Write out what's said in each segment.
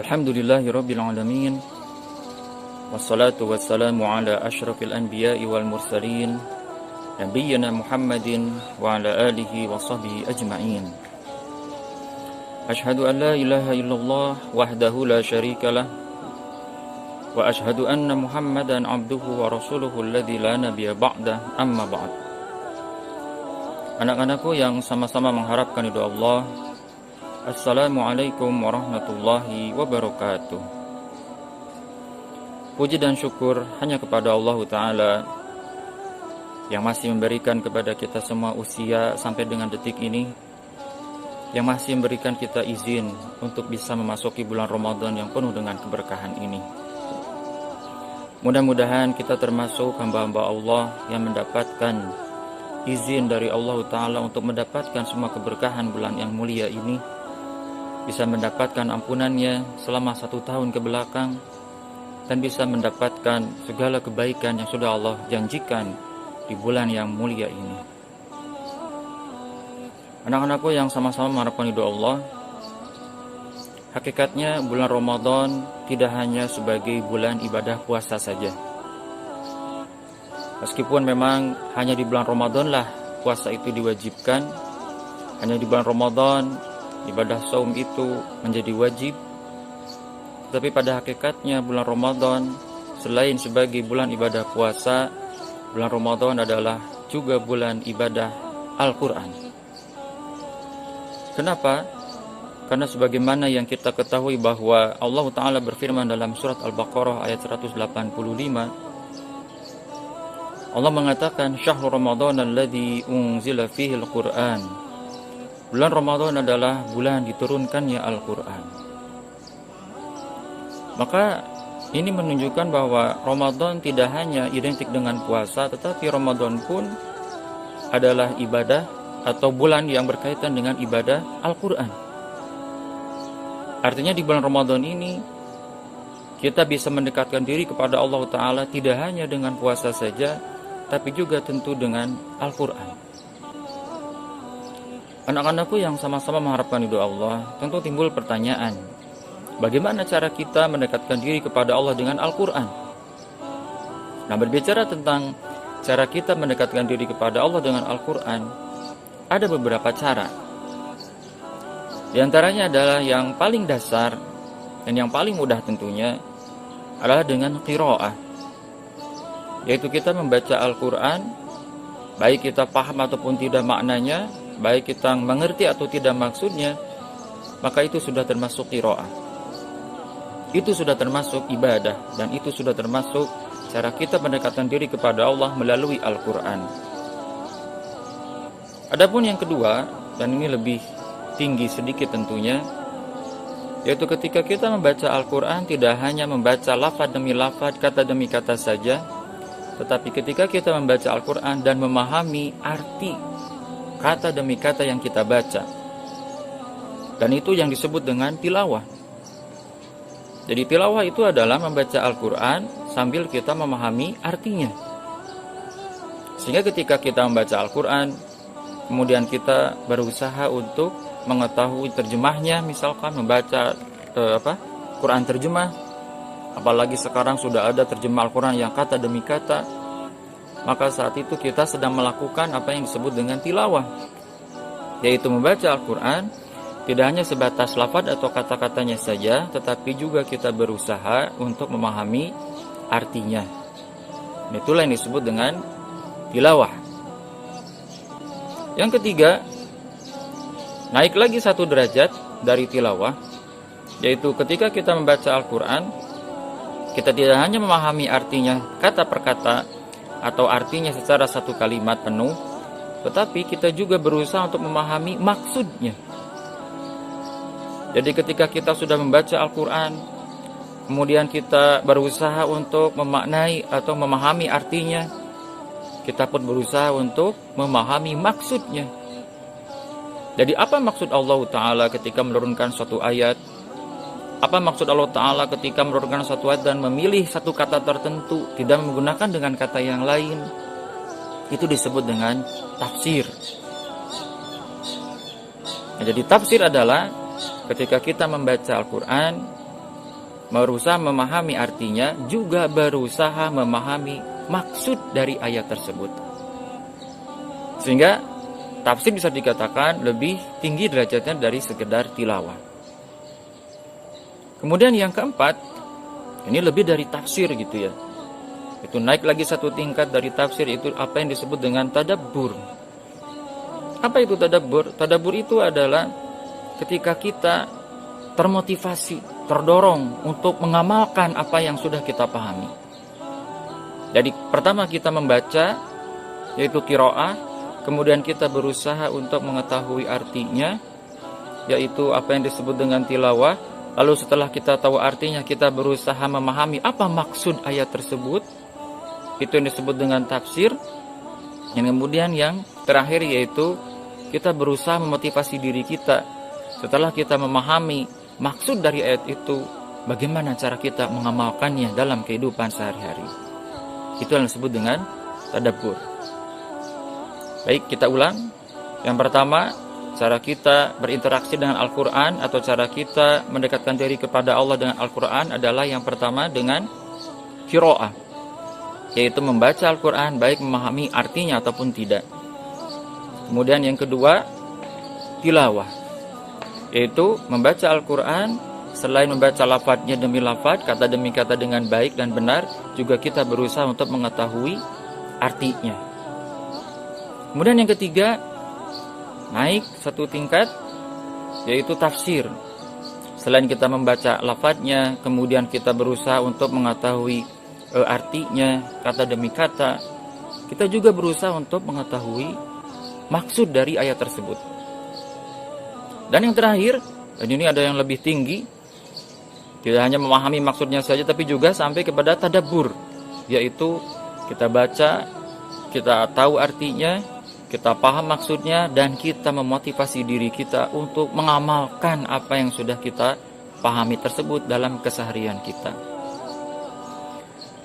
Alhamdulillahirabbil alamin. Wassalatu wassalamu ala asyrafil anbiya'i wal mursalin nabiyyina Muhammadin wa ala alihi wa sahbihi ajma'in. Asyhadu an la ilaha illallah wahdahu la syarikalah wa asyhadu anna Muhammadan abduhu wa rasuluhu alladzi la nabiyya ba'dah, amma ba'd. Anak-anakku yang sama-sama mengharapkan ridha Allah, Assalamualaikum warahmatullahi wabarakatuh. Puji dan syukur hanya kepada Allah Ta'ala yang masih memberikan kepada kita semua usia sampai dengan detik ini, yang masih memberikan kita izin untuk bisa memasuki bulan Ramadan yang penuh dengan keberkahan ini. Mudah-mudahan kita termasuk hamba-hamba Allah yang mendapatkan izin dari Allah Ta'ala untuk mendapatkan semua keberkahan bulan yang mulia ini, bisa mendapatkan ampunannya selama 1 tahun ke belakang, dan bisa mendapatkan segala kebaikan yang sudah Allah janjikan di bulan yang mulia ini. Anak-anakku yang sama-sama mengharapkan ridha Allah, hakikatnya bulan Ramadan tidak hanya sebagai bulan ibadah puasa saja. Meskipun memang hanya di bulan Ramadan lah puasa itu diwajibkan, hanya di bulan Ramadan ibadah saum itu menjadi wajib, tapi pada hakikatnya bulan Ramadan selain sebagai bulan ibadah puasa, bulan Ramadan adalah juga bulan ibadah Al-Quran. Kenapa? Karena sebagaimana yang kita ketahui bahwa Allah Ta'ala berfirman dalam surat Al-Baqarah ayat 185, Allah mengatakan, Syahrul Ramadan alladzi unzila fihi al-Quran. Bulan Ramadan adalah bulan diturunkannya Al-Quran. Maka ini menunjukkan bahwa Ramadan tidak hanya identik dengan puasa, tetapi Ramadan pun adalah ibadah atau bulan yang berkaitan dengan ibadah Al-Quran. Artinya di bulan Ramadan ini kita bisa mendekatkan diri kepada Allah Ta'ala tidak hanya dengan puasa saja, tapi juga tentu dengan Al-Quran. Anak-anakku yang sama-sama mengharapkan ridha Allah, tentu timbul pertanyaan, bagaimana cara kita mendekatkan diri kepada Allah dengan Al-Quran? Nah, berbicara tentang cara kita mendekatkan diri kepada Allah dengan Al-Quran, ada beberapa cara. Di antaranya adalah yang paling dasar dan yang paling mudah tentunya adalah dengan qiraah, yaitu kita membaca Al-Quran, baik kita paham ataupun tidak maknanya, baik kita mengerti atau tidak maksudnya, maka itu sudah termasuk qiraah. Itu sudah termasuk ibadah, dan itu sudah termasuk cara kita mendekatkan diri kepada Allah melalui Al-Quran. Adapun yang kedua, dan ini lebih tinggi sedikit tentunya, yaitu ketika kita membaca Al-Quran tidak hanya membaca lafaz demi lafaz, kata demi kata saja, tetapi ketika kita membaca Al-Quran dan memahami arti kata demi kata yang kita baca, dan itu yang disebut dengan tilawah. Jadi tilawah itu adalah membaca Al-Quran sambil kita memahami artinya, sehingga ketika kita membaca Al-Quran kemudian kita berusaha untuk mengetahui terjemahnya, misalkan membaca Quran terjemah, apalagi sekarang sudah ada terjemah Al-Quran yang kata demi kata, maka saat itu kita sedang melakukan apa yang disebut dengan tilawah, yaitu membaca Al-Quran tidak hanya sebatas lafaz atau kata-katanya saja, tetapi juga kita berusaha untuk memahami artinya. Itulah yang disebut dengan tilawah. Yang ketiga, naik lagi 1 derajat dari tilawah, yaitu ketika kita membaca Al-Quran, kita tidak hanya memahami artinya kata per kata atau artinya secara 1 kalimat penuh, tetapi kita juga berusaha untuk memahami maksudnya. Jadi ketika kita sudah membaca Al-Quran, kemudian kita berusaha untuk memaknai atau memahami artinya, kita pun berusaha untuk memahami maksudnya. Jadi apa maksud Allah Ta'ala ketika menurunkan suatu ayat? Apa maksud Allah Ta'ala ketika menurunkan suatu ayat dan memilih satu kata tertentu, tidak menggunakan dengan kata yang lain? Itu disebut dengan tafsir. Nah, jadi tafsir adalah ketika kita membaca Al-Quran, berusaha memahami artinya, juga berusaha memahami maksud dari ayat tersebut. Sehingga tafsir bisa dikatakan lebih tinggi derajatnya dari sekedar tilawah. Kemudian yang keempat, ini lebih dari tafsir gitu ya. Itu naik lagi satu tingkat dari tafsir, itu apa yang disebut dengan tadabbur. Apa itu tadabbur? Tadabbur itu adalah ketika kita termotivasi, terdorong untuk mengamalkan apa yang sudah kita pahami. Jadi pertama kita membaca, yaitu qiraah, kemudian kita berusaha untuk mengetahui artinya, yaitu apa yang disebut dengan tilawah. Lalu setelah kita tahu artinya, kita berusaha memahami apa maksud ayat tersebut. Itu yang disebut dengan tafsir. Dan kemudian yang terakhir yaitu kita berusaha memotivasi diri kita. Setelah kita memahami maksud dari ayat itu, bagaimana cara kita mengamalkannya dalam kehidupan sehari-hari. Itu yang disebut dengan tadabbur. Baik, kita ulang. Yang pertama, cara kita berinteraksi dengan Al-Quran atau cara kita mendekatkan diri kepada Allah dengan Al-Quran adalah yang pertama dengan qiraah, yaitu membaca Al-Quran baik memahami artinya ataupun tidak. Kemudian yang kedua, tilawah, yaitu membaca Al-Quran. Selain membaca lafadznya demi lafadz, kata demi kata dengan baik dan benar, juga kita berusaha untuk mengetahui artinya. Kemudian yang ketiga, naik satu tingkat, yaitu tafsir. Selain kita membaca lafadznya, kemudian kita berusaha untuk mengetahui artinya, kata demi kata, kita juga berusaha untuk mengetahui maksud dari ayat tersebut. Dan yang terakhir, dan ini ada yang lebih tinggi, tidak hanya memahami maksudnya saja, tapi juga sampai kepada tadabbur, yaitu kita baca, kita tahu artinya, kita paham maksudnya, dan kita memotivasi diri kita untuk mengamalkan apa yang sudah kita pahami tersebut dalam keseharian kita.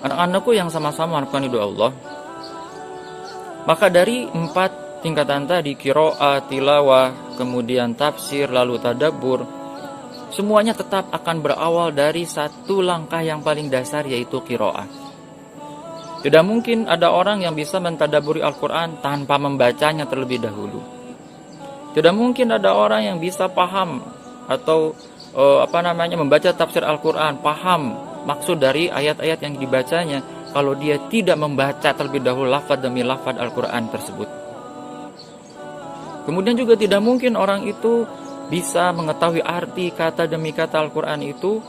Anak-anakku yang sama-sama harapkan ridho Allah, maka dari 4 tingkatan tadi, qiraah, tilawah, kemudian tafsir, lalu tadabbur, semuanya tetap akan berawal dari satu langkah yang paling dasar, yaitu qiraah. Tidak mungkin ada orang yang bisa mentadabburi Al-Quran tanpa membacanya terlebih dahulu. Tidak mungkin ada orang yang bisa paham atau membaca tafsir Al-Quran, paham maksud dari ayat-ayat yang dibacanya, kalau dia tidak membaca terlebih dahulu lafaz demi lafaz Al-Quran tersebut. Kemudian juga tidak mungkin orang itu bisa mengetahui arti kata demi kata Al-Quran itu,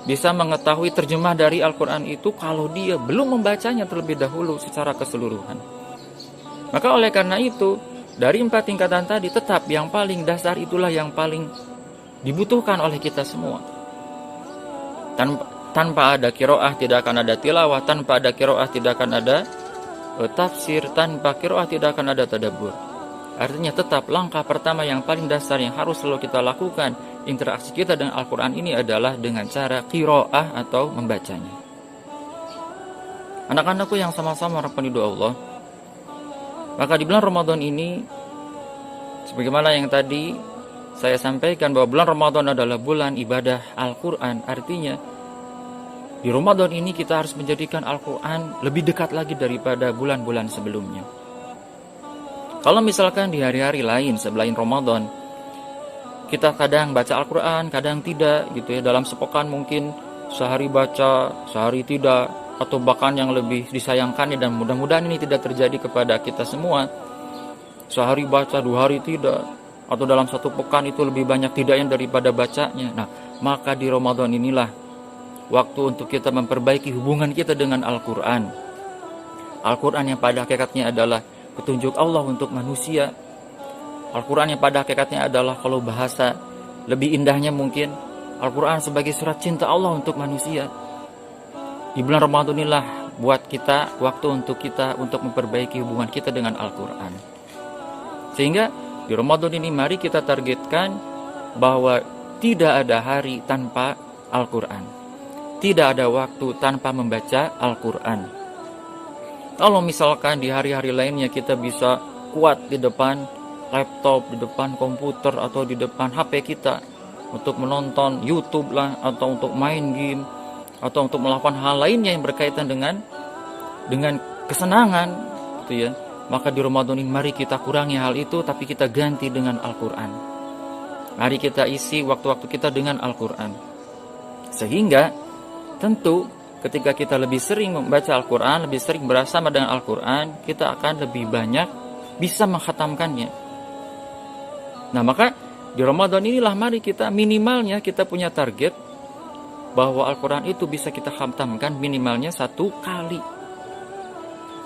bisa mengetahui terjemah dari Al-Quran itu kalau dia belum membacanya terlebih dahulu secara keseluruhan. Maka oleh karena itu, dari 4 tingkatan tadi, tetap yang paling dasar itulah yang paling dibutuhkan oleh kita semua. Tanpa ada qiraah tidak akan ada tilawah, tanpa ada qiraah tidak akan ada tafsir, tanpa qiraah tidak akan ada tadabbur. Artinya tetap langkah pertama yang paling dasar yang harus selalu kita lakukan, interaksi kita dengan Al-Quran ini adalah dengan cara qiraah atau membacanya. Anak-anakku yang sama-sama harapkan ridho Allah, maka di bulan Ramadan ini, sebagaimana yang tadi saya sampaikan bahwa bulan Ramadan adalah bulan ibadah Al-Quran. Artinya di Ramadan ini kita harus menjadikan Al-Quran lebih dekat lagi daripada bulan-bulan sebelumnya. Kalau misalkan di hari-hari lain selain Ramadan, kita kadang baca Al-Quran, kadang tidak gitu ya. Dalam sepekan mungkin sehari baca, sehari tidak, atau bahkan yang lebih disayangkan, dan mudah-mudahan ini tidak terjadi kepada kita semua, sehari baca, 2 hari tidak, atau dalam satu pekan itu lebih banyak tidaknya daripada bacanya. Nah, maka di Ramadan inilah waktu untuk kita memperbaiki hubungan kita dengan Al-Quran. Al-Quran yang pada hakikatnya adalah petunjuk Allah untuk manusia. Al-Quran yang pada hakikatnya adalah, kalau bahasa lebih indahnya mungkin, Al-Quran sebagai surat cinta Allah untuk manusia. Di bulan Ramadan inilah buat kita waktu untuk kita untuk memperbaiki hubungan kita dengan Al-Quran. Sehingga di Ramadan ini mari kita targetkan bahwa tidak ada hari tanpa Al-Quran, tidak ada waktu tanpa membaca Al-Quran. Kalau misalkan di hari-hari lainnya kita bisa kuat di depan laptop, di depan komputer, atau di depan HP kita, untuk menonton YouTube lah, atau untuk main game, atau untuk melakukan hal lainnya yang berkaitan dengan kesenangan gitu ya. Maka di Ramadan ini mari kita kurangi hal itu, tapi kita ganti dengan Al-Quran. Mari kita isi waktu-waktu kita dengan Al-Quran. Sehingga tentu ketika kita lebih sering membaca Al-Quran, lebih sering bersama dengan Al-Quran, kita akan lebih banyak bisa menghatamkannya. Nah, maka di Ramadan inilah mari kita minimalnya kita punya target bahwa Al-Quran itu bisa kita khatamkan minimalnya 1 kali.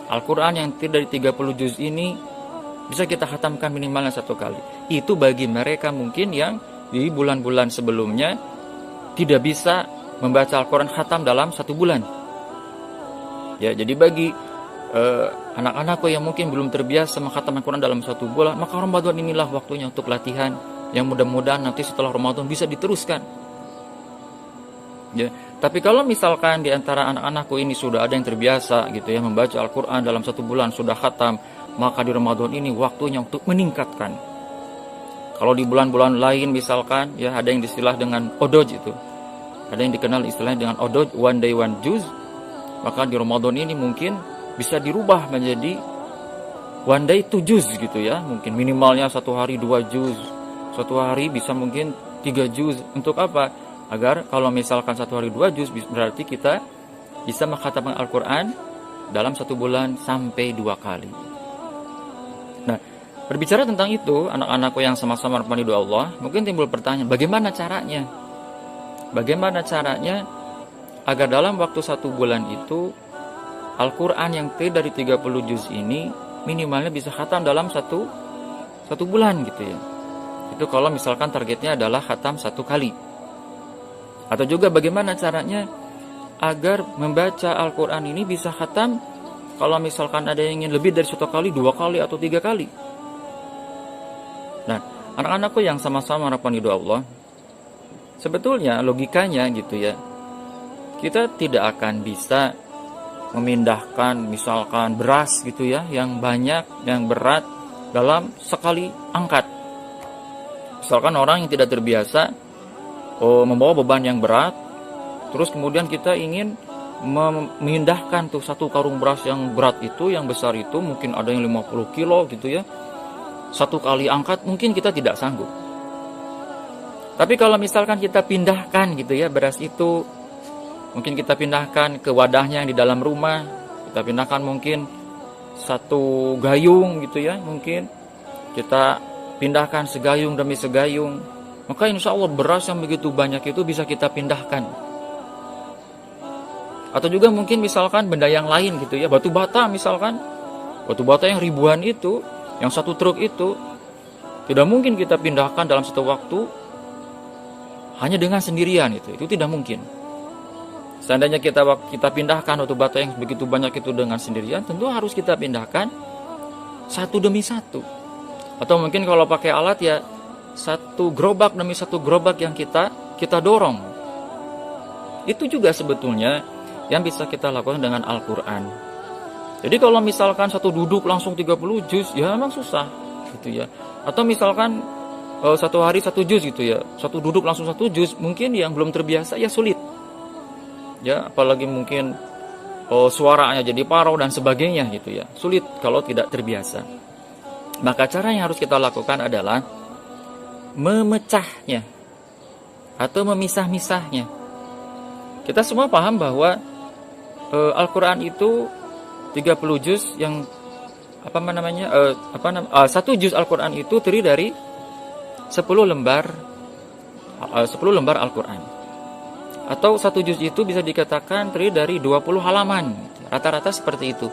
Al-Quran yang terdiri dari 30 juz ini bisa kita khatamkan minimalnya 1 kali. Itu bagi mereka mungkin yang di bulan-bulan sebelumnya tidak bisa membaca Al-Quran khatam dalam 1 bulan. Ya, jadi bagi anak-anakku yang mungkin belum terbiasa menghatam Al-Quran dalam 1 bulan, maka Ramadan inilah waktunya untuk latihan, yang mudah-mudahan nanti setelah Ramadan bisa diteruskan. Ya, tapi kalau misalkan di antara anak-anakku ini sudah ada yang terbiasa gitu ya membaca Al-Quran dalam 1 bulan sudah khatam, maka di Ramadan ini waktunya untuk meningkatkan. Kalau di bulan-bulan lain misalkan ya ada yang istilah dengan odoj itu, ada yang dikenal istilahnya dengan odoj, one day one juz, maka di Ramadan ini mungkin bisa dirubah menjadi one day 2 juz gitu ya, mungkin minimalnya 1 hari 2 juz, 1 hari bisa mungkin 3 juz. Untuk apa? Agar kalau misalkan 1 hari 2 juz berarti kita bisa menghatamkan Al-Quran dalam 1 bulan sampai 2 kali. Nah, berbicara tentang itu, anak-anakku yang sama-sama ridho Allah, mungkin timbul pertanyaan, bagaimana caranya? Bagaimana caranya agar dalam waktu 1 bulan itu Al-Quran yang dari 30 juz ini minimalnya bisa khatam dalam satu bulan gitu ya. Itu kalau misalkan targetnya adalah khatam 1 kali. Atau juga bagaimana caranya agar membaca Al-Quran ini bisa khatam kalau misalkan ada yang ingin lebih dari 1 kali, 2 kali, atau 3 kali. Nah, anak-anakku yang sama-sama harapan ridho Allah, sebetulnya logikanya gitu ya, kita tidak akan bisa memindahkan misalkan beras gitu ya yang banyak, yang berat dalam sekali angkat. Misalkan orang yang tidak terbiasa membawa beban yang berat, terus kemudian kita ingin memindahkan tuh 1 karung beras yang berat itu, yang besar itu, mungkin ada yang 50 kilo gitu ya, 1 kali angkat mungkin kita tidak sanggup. Tapi kalau misalkan kita pindahkan gitu ya beras itu, mungkin kita pindahkan ke wadahnya yang di dalam rumah, kita pindahkan mungkin 1 gayung gitu ya, mungkin kita pindahkan segayung demi segayung, maka insya Allah beras yang begitu banyak itu bisa kita pindahkan. Atau juga mungkin misalkan benda yang lain gitu ya, batu bata misalkan, batu bata yang ribuan itu, yang 1 truk itu, tidak mungkin kita pindahkan dalam 1 waktu hanya dengan sendirian itu tidak mungkin. Seandainya kita pindahkan batu bata yang begitu banyak itu dengan sendirian, tentu harus kita pindahkan 1 demi 1. Atau mungkin kalau pakai alat ya 1 gerobak demi 1 gerobak yang kita dorong. Itu juga sebetulnya yang bisa kita lakukan dengan Al-Quran. Jadi kalau misalkan 1 duduk langsung 30 juz, ya memang susah gitu ya. Atau misalkan 1 hari 1 juz gitu ya, 1 duduk langsung 1 juz, mungkin yang belum terbiasa ya sulit. Ya, apalagi mungkin suaranya jadi parau dan sebagainya gitu ya. Sulit kalau tidak terbiasa. Maka cara yang harus kita lakukan adalah memecahnya atau memisah-misahnya. Kita semua paham bahwa Al-Quran itu 30 juz yang 1 juz Al-Quran itu terdiri dari 10 lembar Al-Quran. Atau 1 juz itu bisa dikatakan terdiri dari 20 halaman. Rata-rata seperti itu.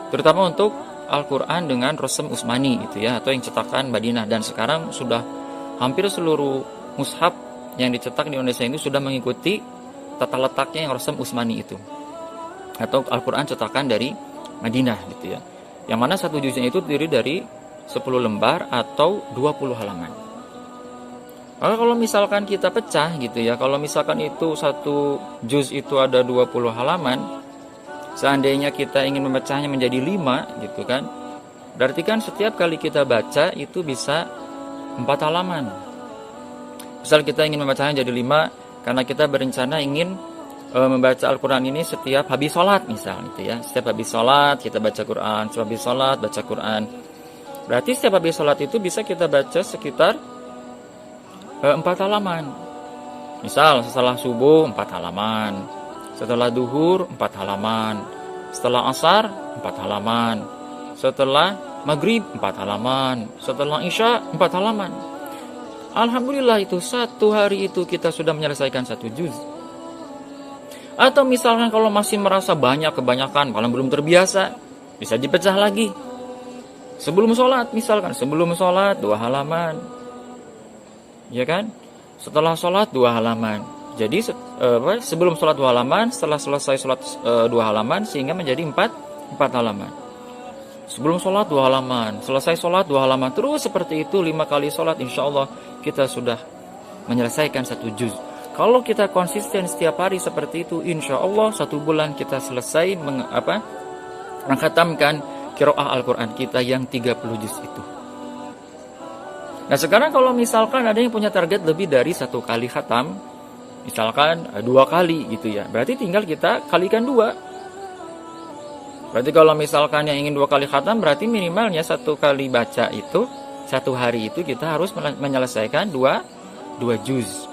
Terutama untuk Al-Quran dengan Rasm Utsmani gitu ya, atau yang cetakan Madinah. Dan sekarang sudah hampir seluruh mushaf yang dicetak di Indonesia ini sudah mengikuti tata letaknya yang Rasm Utsmani itu, atau Al-Quran cetakan dari Madinah gitu ya. Yang mana 1 juznya itu terdiri dari 10 lembar atau 20 halaman. Maka kalau misalkan kita pecah gitu ya, kalau misalkan itu 1 juz itu ada 20 halaman, seandainya kita ingin memecahnya menjadi 5 gitu kan, berarti kan setiap kali kita baca itu bisa 4 halaman. Misal kita ingin membacanya jadi 5, karena kita berencana ingin membaca Al-Quran ini setiap habis sholat misal gitu ya. Setiap habis sholat kita baca Quran, setiap habis sholat baca Quran. Berarti setiap habis sholat itu bisa kita baca sekitar 4 halaman. Misal setelah subuh 4 halaman, setelah duhur 4 halaman, setelah asar 4 halaman, setelah maghrib 4 halaman, setelah isya 4 halaman. Alhamdulillah itu satu hari itu kita sudah menyelesaikan 1 juz. Atau misalkan kalau masih merasa kebanyakan, kalau belum terbiasa, bisa dipecah lagi. Sebelum sholat misalkan, sebelum sholat 2 halaman. Ya kan? Setelah sholat 2 halaman. Jadi sebelum sholat 2 halaman, setelah selesai sholat 2 halaman, sehingga menjadi 4 halaman. Sebelum sholat 2 halaman, selesai sholat 2 halaman, terus seperti itu 5 kali sholat, insya Allah kita sudah menyelesaikan 1 juz. Kalau kita konsisten setiap hari seperti itu, insya Allah 1 bulan kita selesai mengkhatamkan qiraah Al-Quran kita yang 30 juz itu. Nah sekarang kalau misalkan ada yang punya target lebih dari 1 kali khatam, misalkan 2 kali gitu ya, berarti tinggal kita kalikan 2. Berarti kalau misalkan yang ingin 2 kali khatam, berarti minimalnya 1 kali baca itu, 1 hari itu kita harus menyelesaikan 2 juz.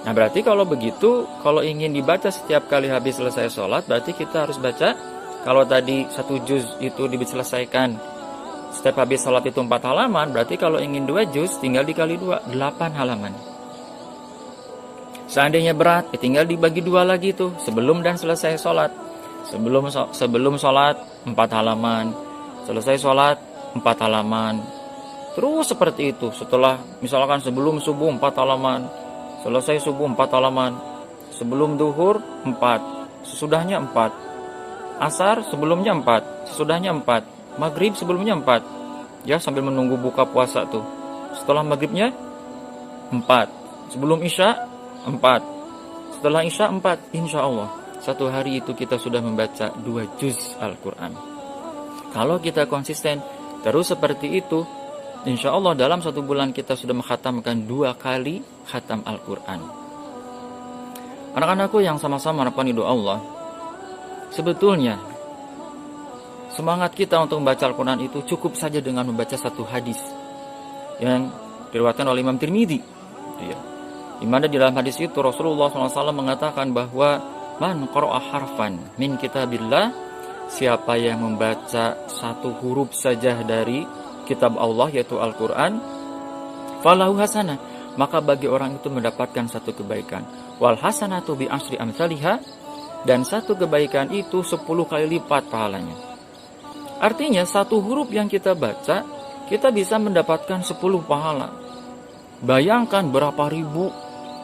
Nah berarti kalau begitu, kalau ingin dibaca setiap kali habis selesai sholat, berarti kita harus baca, kalau tadi 1 juz itu diselesaikan setiap habis sholat itu 4 halaman, berarti kalau ingin 2 juz tinggal dikali 2, 8 halaman. Seandainya berat, tinggal dibagi 2 lagi tuh, sebelum dan selesai sholat. Sebelum sholat 4 halaman, selesai sholat 4 halaman. Terus seperti itu, setelah misalkan sebelum subuh 4 halaman, selesai subuh 4 halaman, sebelum duhur 4, sesudahnya 4, asar sebelumnya 4, sesudahnya 4, maghrib sebelumnya 4, ya sambil menunggu buka puasa tuh. Setelah maghribnya 4, sebelum isya 4, setelah isya 4, insya Allah 1 hari itu kita sudah membaca 2 juz Al-Quran. Kalau kita konsisten terus seperti itu, insya Allah dalam 1 bulan kita sudah mengkhatamkan 2 kali khatam Al-Quran. Anak-anakku yang sama-sama harapan ridho Allah, sebetulnya semangat kita untuk membaca Al-Quran itu cukup saja dengan membaca 1 hadis yang diriwayatkan oleh Imam Tirmidzi, di mana di dalam hadis itu Rasulullah SAW mengatakan bahwa man qara'a harfan min kitabillah, siapa yang membaca 1 huruf saja dari kitab Allah yaitu Al-Quran, falahu hasanah, maka bagi orang itu mendapatkan 1 kebaikan. Wal hasanatu bi asyri amsalihha, dan 1 kebaikan itu 10 kali lipat pahalanya. Artinya 1 huruf yang kita baca, kita bisa mendapatkan 10 pahala. Bayangkan berapa ribu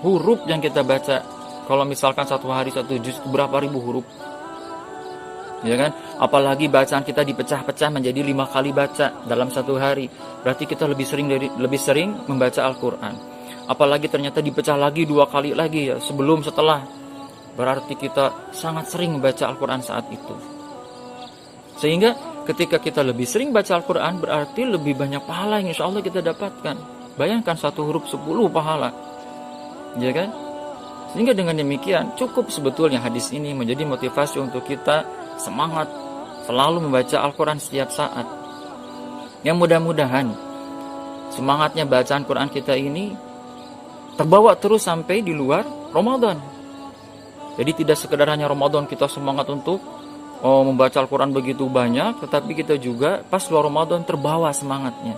huruf yang kita baca. Kalau misalkan 1 hari 1 juz, berapa ribu huruf, ya kan? Apalagi bacaan kita dipecah-pecah menjadi 5 kali baca dalam 1 hari, berarti kita lebih sering membaca Al-Quran. Apalagi ternyata dipecah lagi 2 kali lagi ya, sebelum setelah, berarti kita sangat sering membaca Al-Quran saat itu. Sehingga ketika kita lebih sering baca Al-Quran, berarti lebih banyak pahala yang insya Allah kita dapatkan. Bayangkan 1 huruf 10 pahala, ya kan? Sehingga dengan demikian cukup sebetulnya hadis ini menjadi motivasi untuk kita semangat selalu membaca Al-Quran setiap saat. Yang mudah-mudahan semangatnya bacaan Quran kita ini terbawa terus sampai di luar Ramadan. Jadi tidak sekedar hanya Ramadan kita semangat untuk membaca Al-Quran begitu banyak, tetapi kita juga pas luar Ramadan terbawa semangatnya.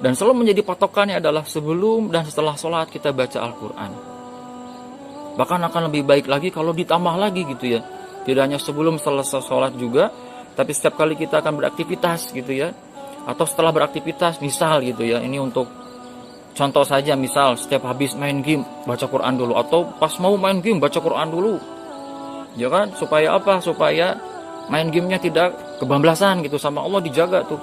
Dan selalu menjadi patokannya adalah sebelum dan setelah sholat kita baca Al-Quran. Bahkan akan lebih baik lagi kalau ditambah lagi gitu ya. Tidak hanya sebelum selesai sholat juga, tapi setiap kali kita akan beraktivitas gitu ya. Atau setelah beraktivitas, misal gitu ya, ini untuk contoh saja, misal setiap habis main game baca Quran dulu, atau pas mau main game baca Quran dulu. Ya kan? Supaya apa? Supaya main gamenya tidak kebablasan gitu, sama Allah dijaga tuh.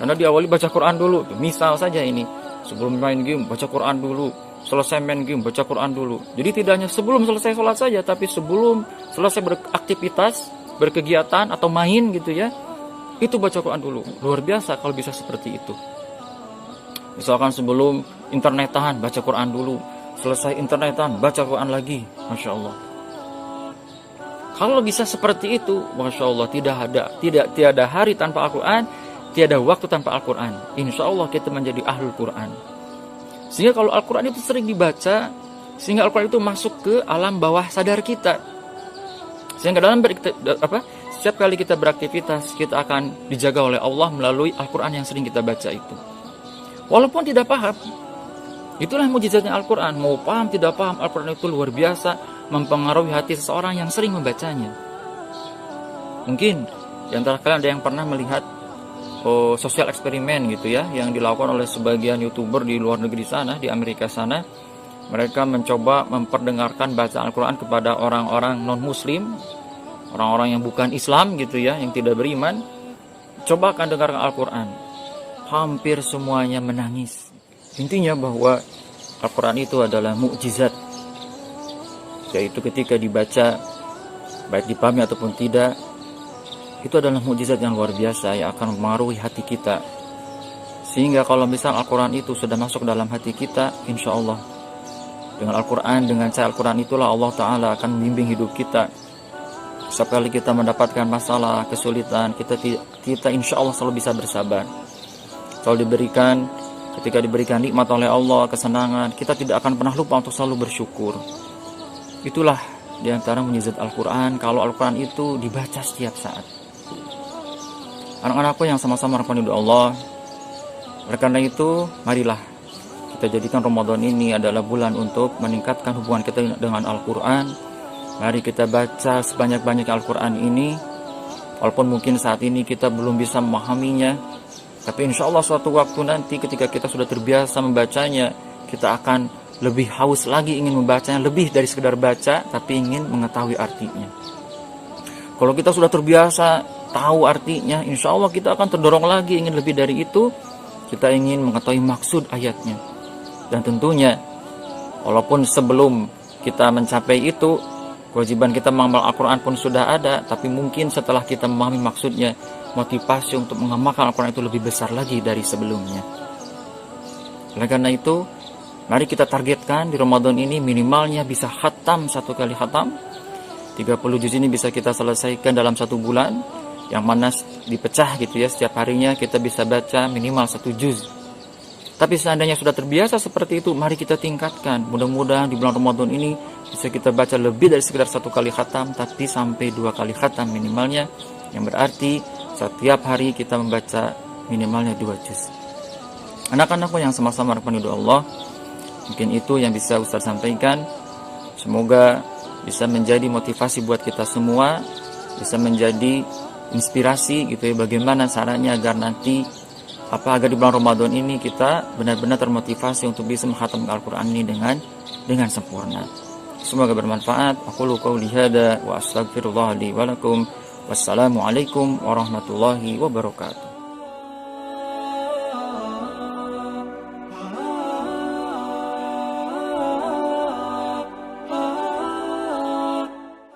Karena diawali baca Quran dulu. Misal saja ini, sebelum main game baca Quran dulu, selesai main game baca Quran dulu. Jadi tidak hanya sebelum selesai sholat saja, tapi sebelum selesai beraktivitas, berkegiatan atau main gitu ya, itu baca Quran dulu. Luar biasa kalau bisa seperti itu. Misalkan sebelum internetan, baca Quran dulu. Selesai internetan, baca Quran lagi. Masya Allah. Kalau bisa seperti itu, Masya Allah, tiada hari tanpa Al-Quran, tiada waktu tanpa Al-Quran. Insya Allah kita menjadi ahlul Quran. Sehingga kalau Al-Quran itu sering dibaca, sehingga Al-Quran itu masuk ke alam bawah sadar kita. Sehingga setiap kali kita beraktivitas, kita akan dijaga oleh Allah melalui Al-Quran yang sering kita baca itu. Walaupun tidak paham, itulah mujizatnya Al-Quran. Mau paham, tidak paham, Al-Quran itu luar biasa mempengaruhi hati seseorang yang sering membacanya. Mungkin di antara kalian ada yang pernah melihat sosial eksperimen gitu ya, yang dilakukan oleh sebagian YouTuber di luar negeri sana, di Amerika sana. Mereka mencoba memperdengarkan bacaan Al-Quran kepada orang-orang non-Muslim, orang-orang yang bukan Islam gitu ya, yang tidak beriman. Coba akan dengarkan Al-Quran. Hampir semuanya menangis. Intinya bahwa Al-Quran itu adalah mukjizat, yaitu ketika dibaca, baik dipahami ataupun tidak, itu adalah mukjizat yang luar biasa yang akan mempengaruhi hati kita. Sehingga kalau misal Al-Quran itu sudah masuk dalam hati kita, insya Allah dengan Al-Quran, dengan cahaya Al-Quran itulah Allah Ta'ala akan membimbing hidup kita. Setiap kali kita mendapatkan masalah, kesulitan, kita insya Allah selalu bisa bersabar. Ketika diberikan nikmat oleh Allah, kesenangan, kita tidak akan pernah lupa untuk selalu bersyukur. Itulah diantara mukjizat Al-Quran, kalau Al-Quran itu dibaca setiap saat. Anak-anakku yang sama-sama rahmani Allah, oleh karena itu, marilah kita jadikan Ramadan ini adalah bulan untuk meningkatkan hubungan kita dengan Al-Quran. Mari kita baca sebanyak-banyak Al-Quran ini. Walaupun mungkin saat ini kita belum bisa memahaminya, tapi insya Allah suatu waktu nanti ketika kita sudah terbiasa membacanya, kita akan lebih haus lagi ingin membacanya, lebih dari sekedar baca, tapi ingin mengetahui artinya. Kalau kita sudah terbiasa tahu artinya, insya Allah kita akan terdorong lagi ingin lebih dari itu. Kita ingin mengetahui maksud ayatnya. Dan tentunya, walaupun sebelum kita mencapai itu, kewajiban kita mengamal Al-Quran pun sudah ada, tapi mungkin setelah kita memahami maksudnya, motivasi untuk mengamalkan Al-Quran itu lebih besar lagi dari sebelumnya. Oleh karena itu, mari kita targetkan di Ramadan ini minimalnya bisa khatam 1 kali khatam. 30 juz ini bisa kita selesaikan dalam 1 bulan, yang mana dipecah gitu ya, setiap harinya kita bisa baca minimal 1 juz. Tapi seandainya sudah terbiasa seperti itu, mari kita tingkatkan. Mudah-mudahan di bulan Ramadan ini bisa kita baca lebih dari sekedar 1 kali khatam, tapi sampai 2 kali khatam minimalnya, yang berarti setiap hari kita membaca minimalnya 2 juz. Anak-anakku yang sama-sama rahmani Allah, mungkin itu yang bisa Ustaz sampaikan. Semoga bisa menjadi motivasi buat kita semua, bisa menjadi inspirasi gitu ya, bagaimana caranya agar nanti agar di bulan Ramadan ini kita benar-benar termotivasi untuk bisa menghatamkan Al-Quran ini dengan sempurna. Semoga bermanfaat. Aqulu qouli hada wa astaghfirullah li wa lakum. Wassalamualaikum warahmatullahi wabarakatuh.